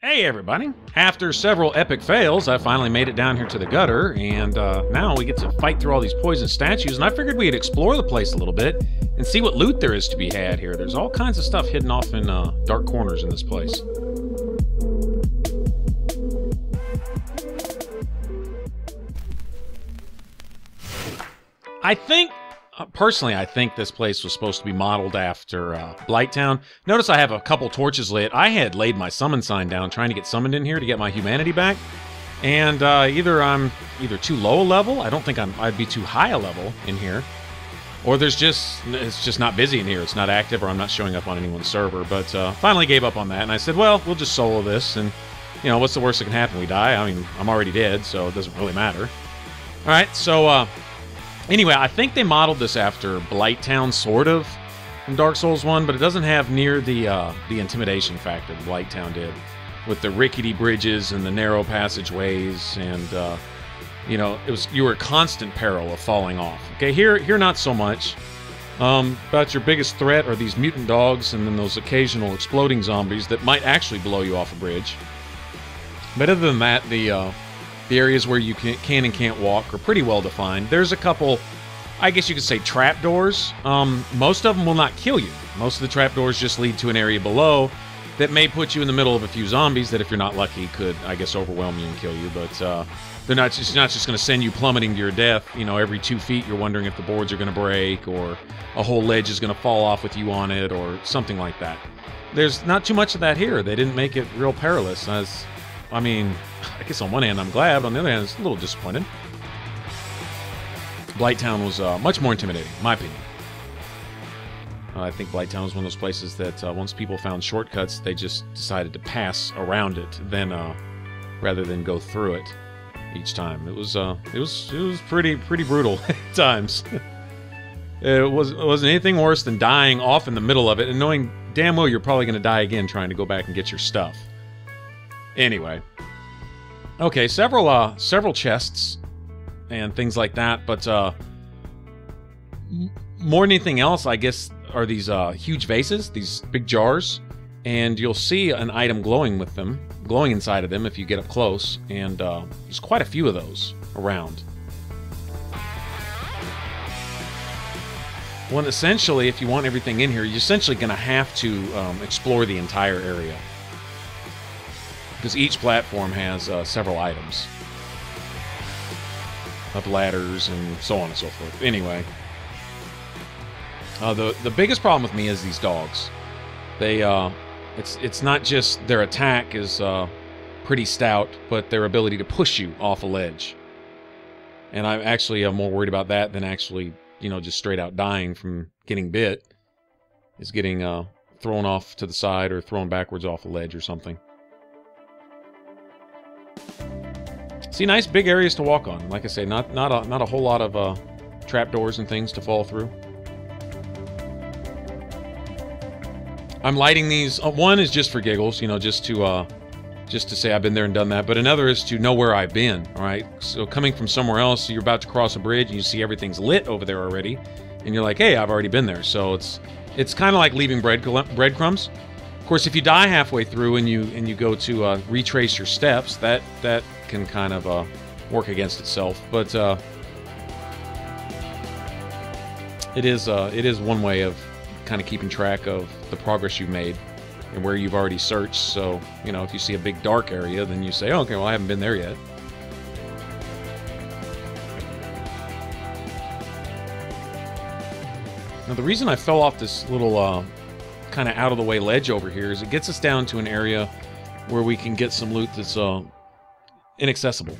Hey everybody! After several epic fails, I finally made it down here to the gutter, and now we get to fight through all these poison statues, and I figured we'd explore the place a little bit and see what loot there is to be had here. There's all kinds of stuff hidden off in dark corners in this place. Personally, I think this place was supposed to be modeled after Blighttown. Notice I have a couple torches lit. I had laid my summon sign down trying to get summoned in here to get my humanity back. And either I'm too low a level, I don't think I'd be too high a level in here. Or it's just not busy in here. It's not active, or I'm not showing up on anyone's server. But finally gave up on that, and I said, well, we'll just solo this. And, you know, what's the worst that can happen? We die. I mean, I'm already dead, so it doesn't really matter. All right, so... Anyway, I think they modeled this after Blighttown, sort of, from Dark Souls 1, but it doesn't have near the intimidation factor that Blighttown did, with the rickety bridges and the narrow passageways, and you know, you were at constant peril of falling off. Okay, here not so much. But your biggest threat are these mutant dogs, and then those occasional exploding zombies that might actually blow you off a bridge. But other than that, the areas where you can and can't walk are pretty well defined. There's a couple, I guess you could say, trapdoors. Most of them will not kill you. Most of the trapdoors just lead to an area below that may put you in the middle of a few zombies that, if you're not lucky, could, I guess, overwhelm you and kill you. But they're not just going to send you plummeting to your death. You know, every 2 feet you're wondering if the boards are going to break, or a whole ledge is going to fall off with you on it, or something like that. There's not too much of that here. They didn't make it real perilous. I mean, I guess on one hand I'm glad, but on the other hand it's a little disappointed. Blighttown was much more intimidating, in my opinion. I think Blighttown was one of those places that once people found shortcuts, they just decided to pass around it, rather than go through it each time. It was pretty brutal at times. It wasn't anything worse than dying off in the middle of it and knowing damn well you're probably going to die again trying to go back and get your stuff. Anyway, okay, several chests and things like that, but more than anything else, I guess, are these huge vases, these big jars, and you'll see an item glowing inside of them if you get up close, and there's quite a few of those around. Well, essentially, if you want everything in here, you're essentially going to have to explore the entire area, because each platform has several items. Up ladders and so on and so forth. Anyway. The biggest problem with me is these dogs. They, it's not just their attack is pretty stout, but their ability to push you off a ledge. And I'm actually more worried about that than actually, you know, just straight out dying from getting bit. Is getting thrown off to the side or thrown backwards off a ledge or something. See, nice big areas to walk on. Like I say, not a whole lot of trapdoors and things to fall through. I'm lighting these. One is just for giggles, you know, just to say I've been there and done that. But another is to know where I've been. All right. So coming from somewhere else, you're about to cross a bridge and you see everything's lit over there already, and you're like, hey, I've already been there. So it's kind of like leaving breadcrumbs. Of course, if you die halfway through and you go to retrace your steps, that can kind of work against itself. But it is one way of kind of keeping track of the progress you've made and where you've already searched. So, you know, if you see a big dark area, then you say, oh, okay, well, I haven't been there yet. Now, the reason I fell off this little kind of out of the way ledge over here is it gets us down to an area where we can get some loot that's inaccessible.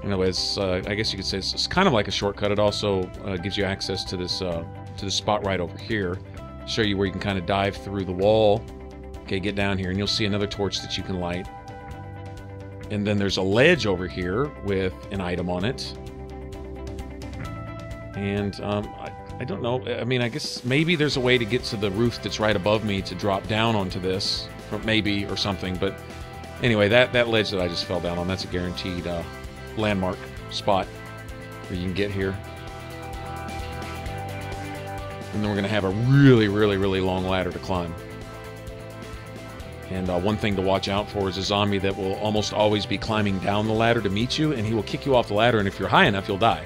Anyways, I guess you could say it's kind of like a shortcut. It also gives you access to this spot right over here. Show you where you can kind of dive through the wall. Okay, get down here and you'll see another torch that you can light. And then there's a ledge over here with an item on it. And I don't know. I mean, I guess maybe there's a way to get to the roof that's right above me to drop down onto this, or maybe, or something. But anyway, that ledge that I just fell down on, that's a guaranteed landmark spot where you can get here. And then we're going to have a really long ladder to climb. And one thing to watch out for is a zombie that will almost always be climbing down the ladder to meet you, and he will kick you off the ladder, and if you're high enough, you'll die.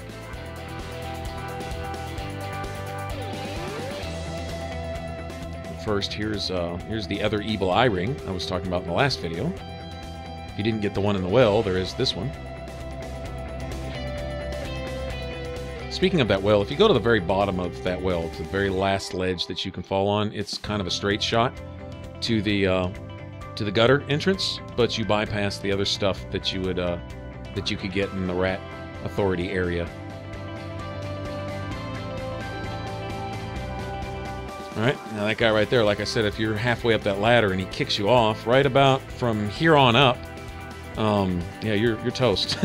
First, here's the other evil eye ring I was talking about in the last video. If you didn't get the one in the well, there is this one. Speaking of that well, if you go to the very bottom of that well, to the very last ledge that you can fall on, it's kind of a straight shot to the gutter entrance, but you bypass the other stuff that you would that you could get in the Rat Authority area. Alright, now that guy right there, like I said, if you're halfway up that ladder and he kicks you off, right about from here on up, yeah, you're toast.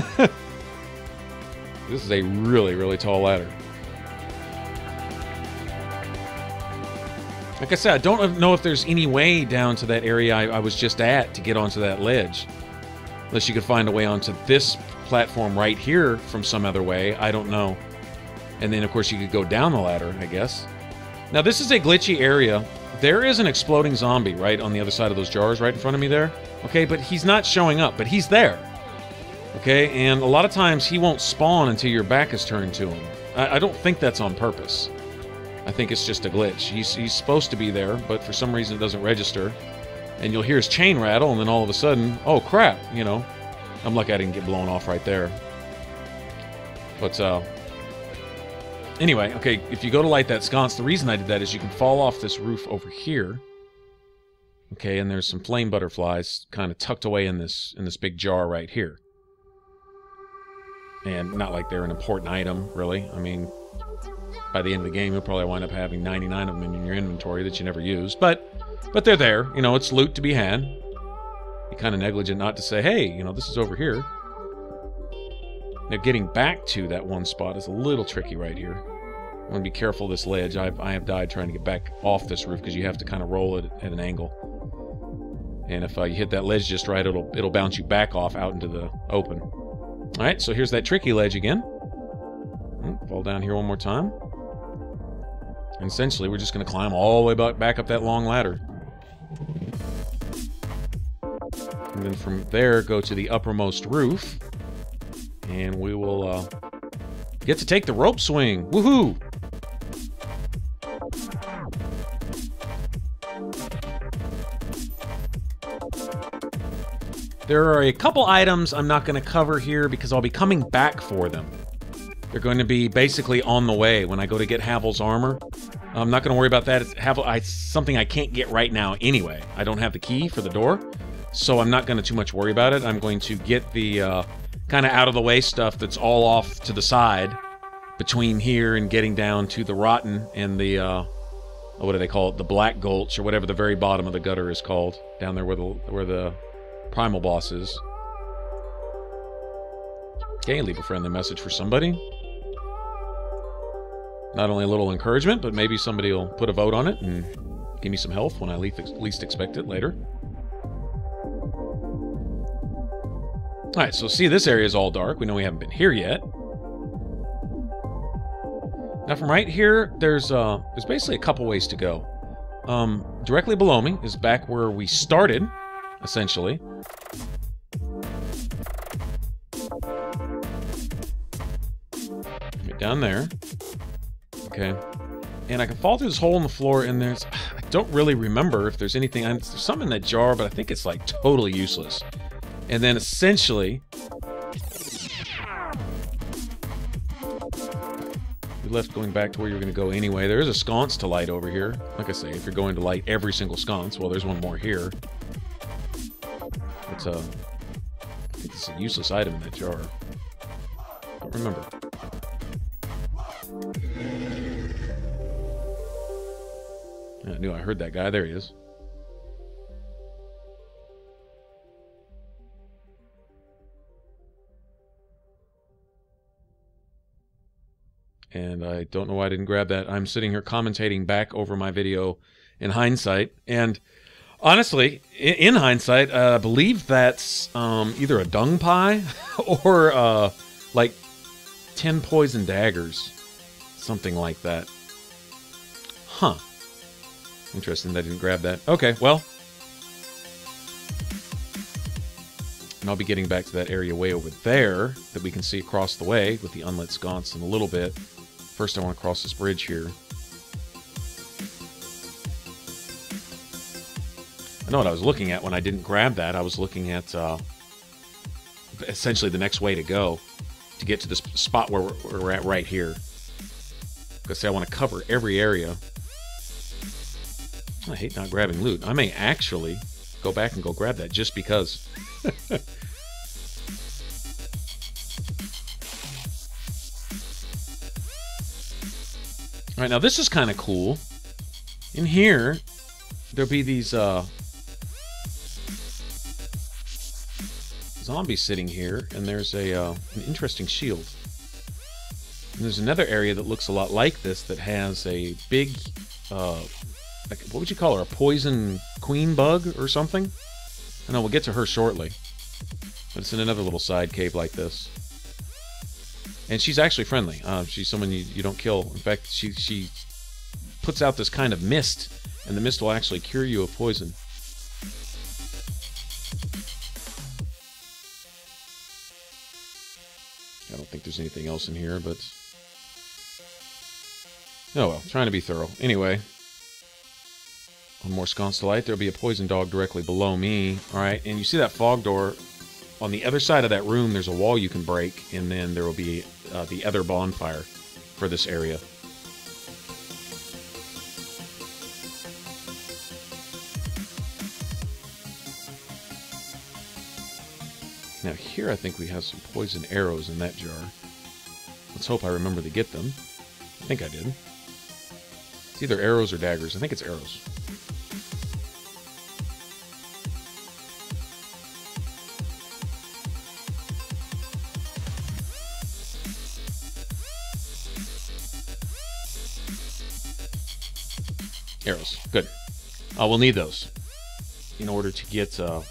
This is a really, really tall ladder. Like I said, I don't know if there's any way down to that area I was just at to get onto that ledge. Unless you could find a way onto this platform right here from some other way, I don't know. And then, of course, you could go down the ladder, I guess. Now, this is a glitchy area. There is an exploding zombie right on the other side of those jars right in front of me there. Okay, but he's not showing up, but he's there. Okay, and a lot of times he won't spawn until your back is turned to him. I don't think that's on purpose. I think it's just a glitch. He's supposed to be there, but for some reason it doesn't register. And you'll hear his chain rattle, and then all of a sudden, oh crap, you know. I'm lucky I didn't get blown off right there. But, anyway, okay, if you go to light that sconce, the reason I did that is you can fall off this roof over here. Okay, and there's some flame butterflies kind of tucked away in this big jar right here. And not like they're an important item, really. I mean, by the end of the game, you'll probably wind up having 99 of them in your inventory that you never use. But they're there. You know, it's loot to be had. You're kind of negligent not to say, hey, you know, this is over here. Now, getting back to that one spot is a little tricky right here. I want to be careful of this ledge. I have died trying to get back off this roof because you have to kind of roll it at an angle. And if you hit that ledge just right, it'll bounce you back off out into the open. Alright, so here's that tricky ledge again. Fall down here one more time. And essentially, we're just going to climb all the way back up that long ladder. And then from there, go to the uppermost roof. And we will get to take the rope swing. Woohoo! There are a couple items I'm not going to cover here because I'll be coming back for them. They're going to be basically on the way when I go to get Havel's armor. I'm not going to worry about that. It's something I can't get right now anyway. I don't have the key for the door, so I'm not going to too much worry about it. I'm going to get the kind of out-of-the-way stuff that's all off to the side between here and getting down to the Rotten and the, what do they call it? The Black Gulch, or whatever the very bottom of the gutter is called. Down there where the primal boss is. Okay, leave a friendly message for somebody. Not only a little encouragement, but maybe somebody will put a vote on it and give me some health when I least expect it later. Alright, so see, this area is all dark. We know we haven't been here yet. Now from right here, there's basically a couple ways to go. Directly below me is back where we started, essentially. Get down there. Okay. And I can fall through this hole in the floor, and I don't really remember if there's anything. There's something in that jar, but I think it's like totally useless. And then essentially, you left going back to where you're going to go anyway. There is a sconce to light over here. Like I say, if you're going to light every single sconce, well, there's one more here. It's I think it's a useless item in that jar. Don't remember. I knew I heard that guy. There he is. And I don't know why I didn't grab that. I'm sitting here commentating back over my video in hindsight. And honestly, in hindsight, I believe that's either a dung pie or like 10 poison daggers. Something like that. Huh. Interesting that I didn't grab that. Okay, well. And I'll be getting back to that area way over there that we can see across the way with the unlit sconce in a little bit. First, I want to cross this bridge here. I know what I was looking at when I didn't grab that. I was looking at essentially the next way to go to get to this spot where we're at right here. Because I want to cover every area. I hate not grabbing loot. I may actually go back and go grab that just because. Alright, now this is kind of cool. In here, there'll be these zombies sitting here, and there's an interesting shield. And there's another area that looks a lot like this that has a big, like, what would you call her? A poison queen bug or something? I know, we'll get to her shortly. But it's in another little side cave like this. And she's actually friendly. She's someone you don't kill. In fact, she puts out this kind of mist, and the mist will actually cure you of poison. I don't think there's anything else in here, but... oh well, trying to be thorough. Anyway. One more sconce to light. There'll be a poison dog directly below me. Alright, and you see that fog door? On the other side of that room, there's a wall you can break, and then there will be the other bonfire for this area. Now here I think we have some poison arrows in that jar. Let's hope I remember to get them. I think I did. It's either arrows or daggers. I think it's arrows. Arrows. Good. We'll need those in order to get the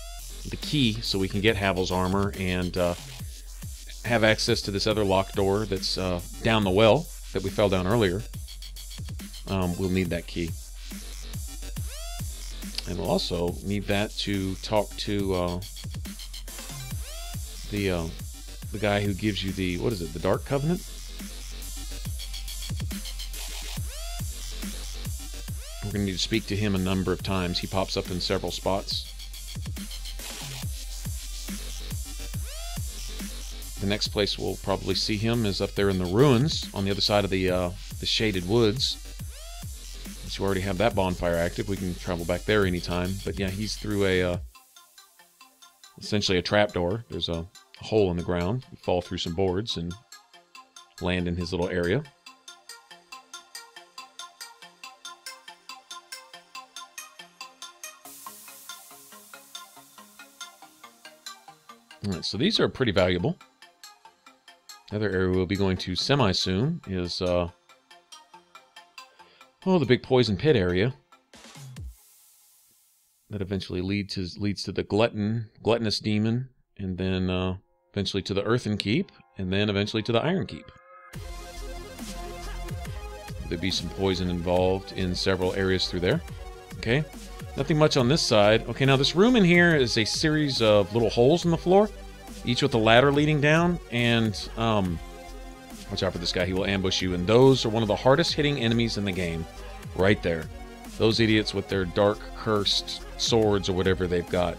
key so we can get Havel's armor and have access to this other locked door that's down the well that we fell down earlier. We'll need that key. And we'll also need that to talk to the guy who gives you the, what is it, the Dark Covenant? We're going to need to speak to him a number of times. He pops up in several spots. The next place we'll probably see him is up there in the ruins on the other side of the shaded woods. Since you already have that bonfire active, we can travel back there anytime. But yeah, he's through essentially a trapdoor. There's a hole in the ground. You fall through some boards and land in his little area. Alright, so these are pretty valuable. Another area we'll be going to semi-soon is, the big poison pit area. That eventually leads to the gluttonous demon, and then eventually to the earthen keep, and then eventually to the iron keep. There'll be some poison involved in several areas through there. Okay. Nothing much on this side. Okay, now this room in here is a series of little holes in the floor, each with a ladder leading down, and watch out for this guy, he will ambush you, and those are one of the hardest hitting enemies in the game, right there. Those idiots with their dark cursed swords or whatever they've got.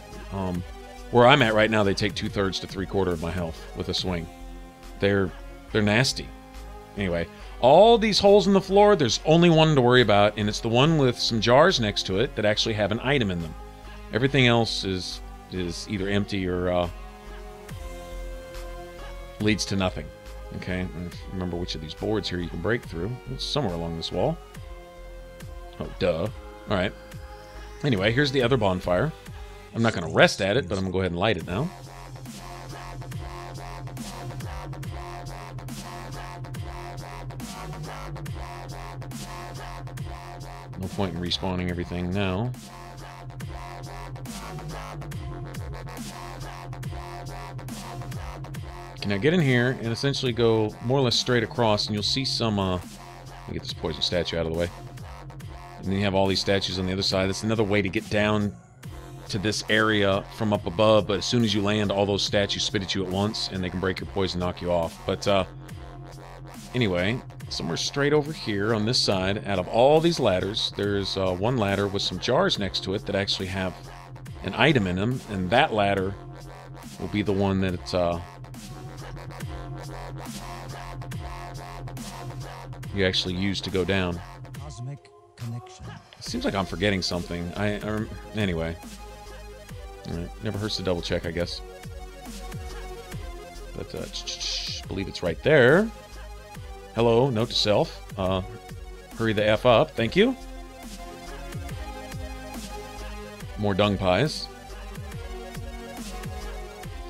Where I'm at right now, they take 2/3 to 3/4 of my health with a swing. They're nasty. Anyway, all these holes in the floor, there's only one to worry about, and it's the one with some jars next to it that actually have an item in them. Everything else is either empty or leads to nothing. Okay, remember which of these boards here you can break through. It's somewhere along this wall. Oh, duh. Alright. Anyway, here's the other bonfire. I'm not going to rest at it, but I'm going to go ahead and light it now. No point in respawning everything now. Now get in here and essentially go more or less straight across, and you'll see some, let me get this poison statue out of the way. And then you have all these statues on the other side. That's another way to get down to this area from up above, but as soon as you land, all those statues spit at you at once, and they can break your poison, knock you off. But anyway, somewhere straight over here on this side, out of all these ladders, there's one ladder with some jars next to it that actually have an item in them, and that ladder will be the one that it's you actually use to go down. Cosmic connection. It seems like I'm forgetting something. Anyway. Alright, never hurts to double check, I guess. But believe it's right there. Hello, note to self. Hurry the F up, thank you. More dung pies.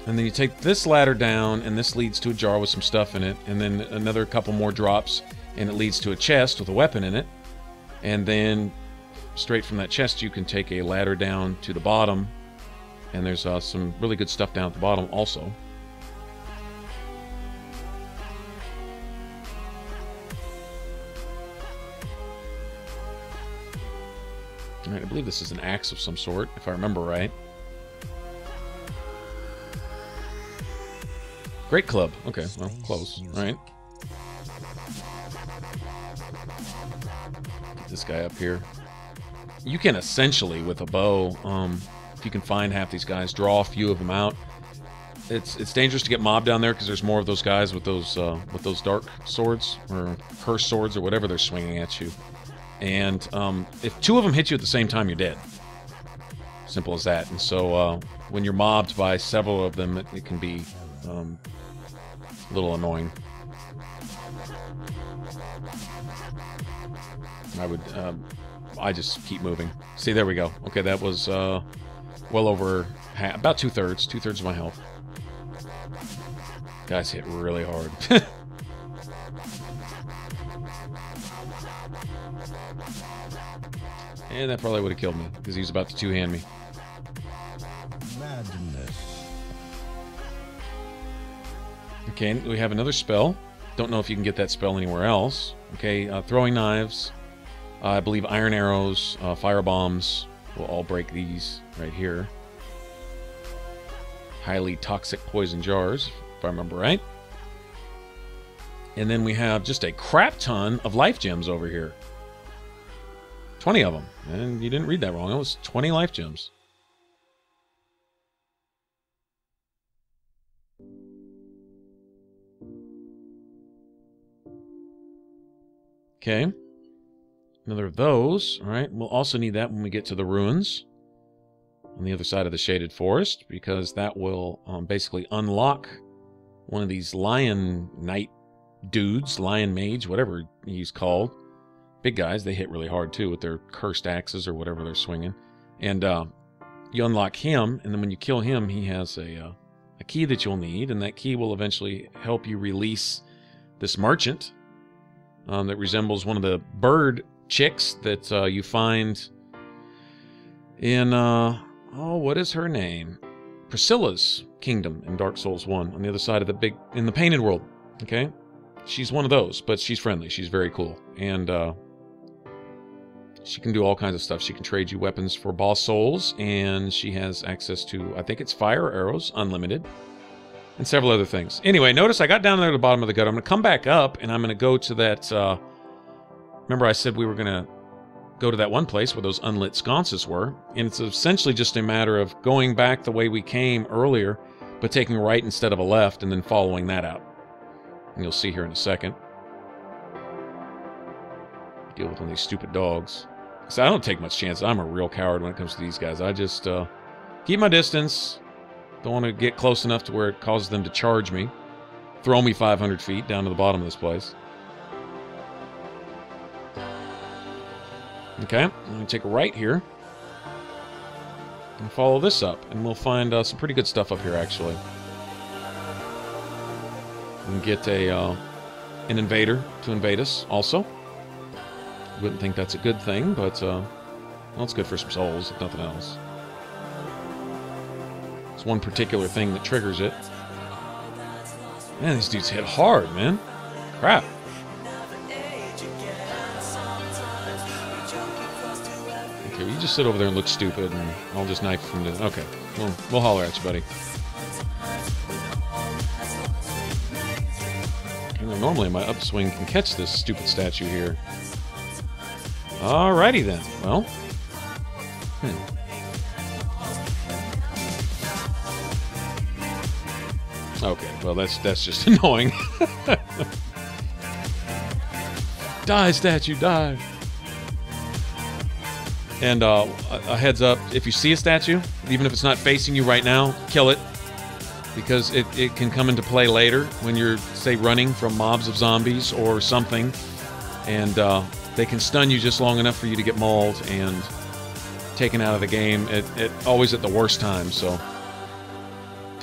And then you take this ladder down, and this leads to a jar with some stuff in it, and then another couple more drops, and it leads to a chest with a weapon in it. And then straight from that chest you can take a ladder down to the bottom, and there's some really good stuff down at the bottom also. Alright, I believe this is an axe of some sort, if I remember right. Great club. Okay, well, close. Alright. Get this guy up here. You can essentially, with a bow, if you can find half these guys, draw a few of them out. It's dangerous to get mobbed down there because there's more of those guys with those dark swords or cursed swords or whatever they're swinging at you. And if two of them hit you at the same time, you're dead. Simple as that. And so when you're mobbed by several of them, it can be a little annoying. I just keep moving. See, there we go. Okay, that was well over about two-thirds of my health. Guys hit really hard. And that probably would have killed me, because he was about to two-hand me. Madness. Okay, we have another spell. Don't know if you can get that spell anywhere else. Okay, throwing knives. I believe iron arrows, fire bombs will all break these right here. Highly toxic poison jars, if I remember right. And then we have just a crap ton of life gems over here. 20 of them. And you didn't read that wrong. It was 20 life gems. Okay. Another of those. All right. We'll also need that when we get to the ruins on the other side of the shaded forest, because that will basically unlock one of these lion knight dudes, lion mage, whatever he's called. Big guys. They hit really hard too with their cursed axes or whatever they're swinging. And you unlock him, and then when you kill him, he has a key that you'll need, and that key will eventually help you release this merchant that resembles one of the bird chicks that you find in what is her name? Priscilla's kingdom in Dark Souls 1 on the other side of in the painted world. Okay, she's one of those, but she's friendly. She's very cool, and she can do all kinds of stuff. She can trade you weapons for boss souls, and she has access to, I think it's fire arrows, unlimited, and several other things. Anyway, notice I got down there at the bottom of the gutter. I'm going to come back up, and I'm going to go to that... remember I said we were going to go to that one place where those unlit sconces were, and it's essentially just a matter of going back the way we came earlier, but taking a right instead of a left, and then following that out. And you'll see here in a second. Deal with one of these stupid dogs. So I don't take much chance. I'm a real coward when it comes to these guys. I just keep my distance. Don't want to get close enough to where it causes them to charge me. Throw me 500 feet down to the bottom of this place. Okay, I'm going to take a right here. And follow this up. And we'll find some pretty good stuff up here, actually. We can get an invader to invade us, also. Wouldn't think that's a good thing, but well, it's good for some souls, if nothing else. It's one particular thing that triggers it. Man, these dudes hit hard, man. Crap. Okay, you just sit over there and look stupid, and I'll just knife from the... Okay, we'll holler at you, buddy. And normally my upswing can catch this stupid statue here. Alrighty then. Well. Okay, well that's just annoying. Die, statue, die! And a heads up, if you see a statue, even if it's not facing you right now, kill it. Because it can come into play later when you're, say, running from mobs of zombies or something. And they can stun you just long enough for you to get mauled and taken out of the game. Always at the worst time, so...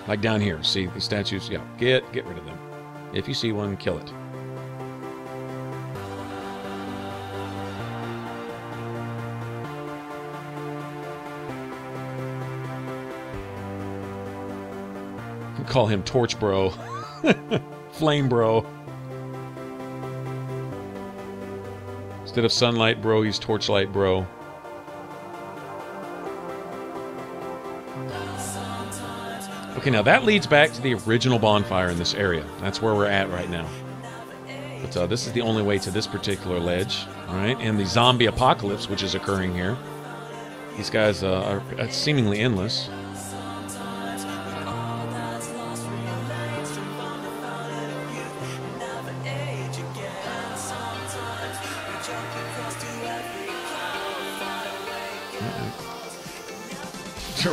Like down here, see the statues? Yeah, get rid of them. If you see one, kill it. Call him Torch Bro. Flame Bro. Instead of Sunlight Bro, he's Torchlight Bro. Okay, now that leads back to the original bonfire in this area. That's where we're at right now. But this is the only way to this particular ledge. Alright, and the zombie apocalypse, which is occurring here. These guys are seemingly endless.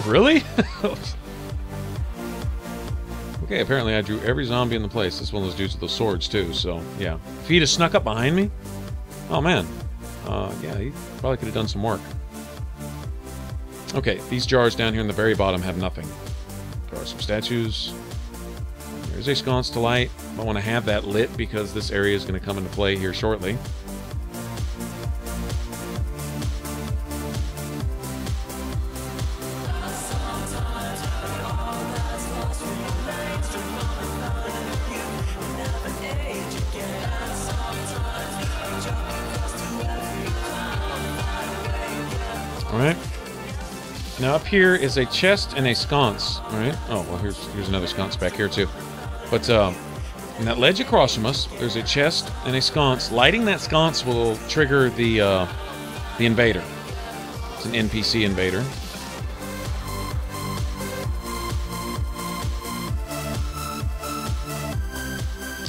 Really? Okay, apparently I drew every zombie in the place. This one of those dudes with the swords, too, so, yeah. If he'd have snuck up behind me... Oh, man. Yeah, he probably could have done some work. Okay, these jars down here in the very bottom have nothing. There are some statues. There's a sconce to light. I want to have that lit because this area is going to come into play here shortly. Alright. Now up here is a chest and a sconce. Alright. Oh, well here's another sconce back here too. But in that ledge across from us, there's a chest and a sconce. Lighting that sconce will trigger the invader. It's an NPC invader.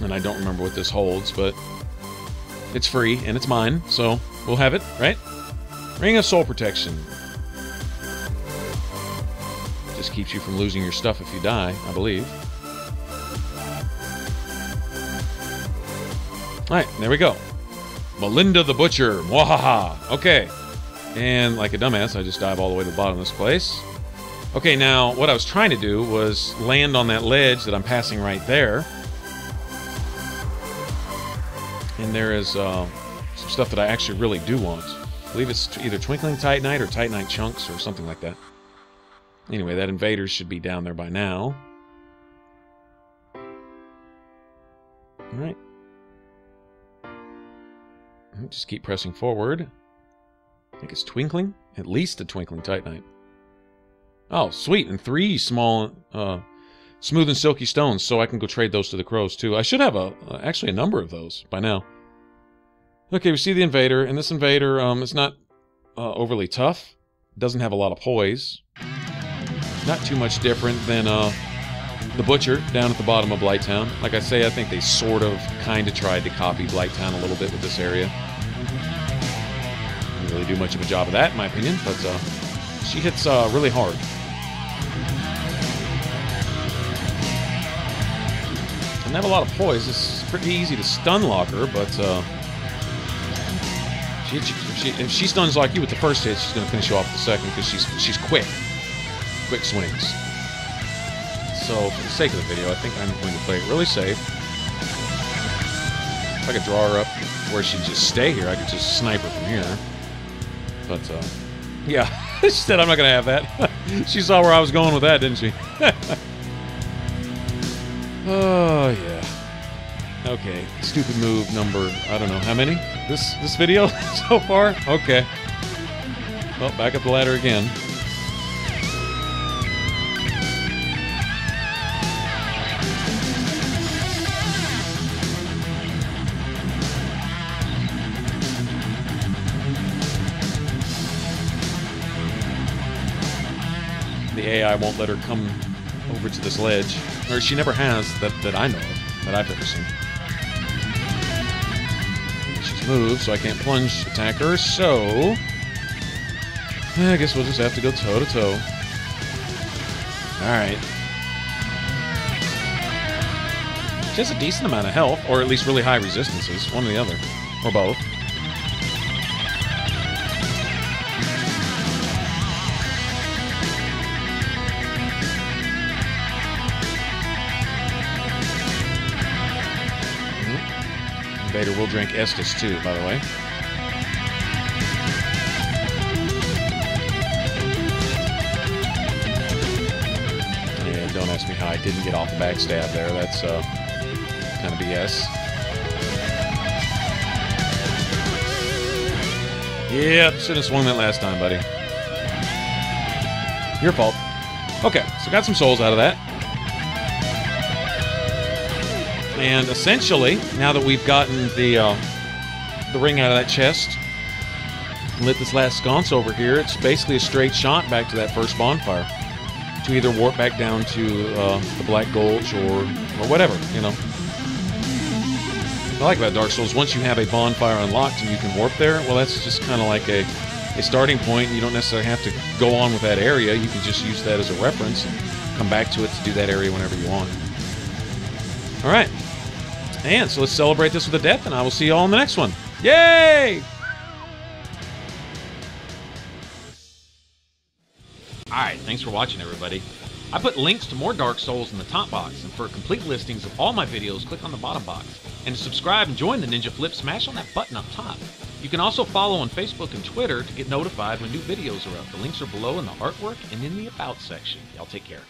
And I don't remember what this holds, but it's free and it's mine, so we'll have it, right? Ring of Soul Protection. Just keeps you from losing your stuff if you die, I believe. Alright, there we go. Melinda the Butcher. Mwahaha. Okay. And like a dumbass, I just dive all the way to the bottom of this place. Okay, now, what I was trying to do was land on that ledge that I'm passing right there. And there is some stuff that I actually really do want. I believe it's either Twinkling Titanite or Titanite Chunks or something like that. Anyway, that invader should be down there by now. Alright. Just keep pressing forward. I think it's Twinkling. At least a Twinkling Titanite. Oh, sweet. And 3 small, smooth and silky stones, so I can go trade those to the crows, too. I should have actually a number of those by now. Okay, we see the invader, and this invader is not overly tough. Doesn't have a lot of poise. Not too much different than the Butcher down at the bottom of Blighttown. Like I say, I think they sort of, kind of tried to copy Blighttown a little bit with this area. Didn't really do much of a job of that, in my opinion, but she hits really hard. Doesn't have a lot of poise. It's pretty easy to stun lock her, but if she stuns like you with the first hit, she's going to finish you off with the second because she's quick. Quick swings. So, for the sake of the video, I think I'm going to play it really safe. If I could draw her up where she'd just stay here, I could just snipe her from here. But, yeah. She said I'm not going to have that. She saw where I was going with that, didn't she? Oh, yeah. Okay, stupid move number, I don't know, how many? This video so far? Okay. Well, back up the ladder again. The AI won't let her come over to this ledge. Or she never has, that I know of, that I've ever seen. She's moved, so I can't plunge attack her, so... I guess we'll just have to go toe-to-toe. Alright. She has a decent amount of health, or at least really high resistances, one or the other. Or both. Vader will drink Estus too, by the way. Yeah, don't ask me how I didn't get off the backstab there. That's kind of BS. Yep, should have swung that last time, buddy. Your fault. Okay, so got some souls out of that. And essentially, now that we've gotten the ring out of that chest, lit this last sconce over here, it's basically a straight shot back to that first bonfire. To either warp back down to the Black Gulch or whatever, you know. What I like about Dark Souls, once you have a bonfire unlocked and you can warp there, well, that's just kind of like a starting point. You don't necessarily have to go on with that area. You can just use that as a reference and come back to it to do that area whenever you want. All right. And so let's celebrate this with a death, and I will see you all in the next one. Yay! Alright, thanks for watching, everybody. I put links to more Dark Souls in the top box, and for complete listings of all my videos, click on the bottom box. And to subscribe and join the Ninja Flip, smash on that button up top. You can also follow on Facebook and Twitter to get notified when new videos are up. The links are below in the artwork and in the About section. Y'all take care.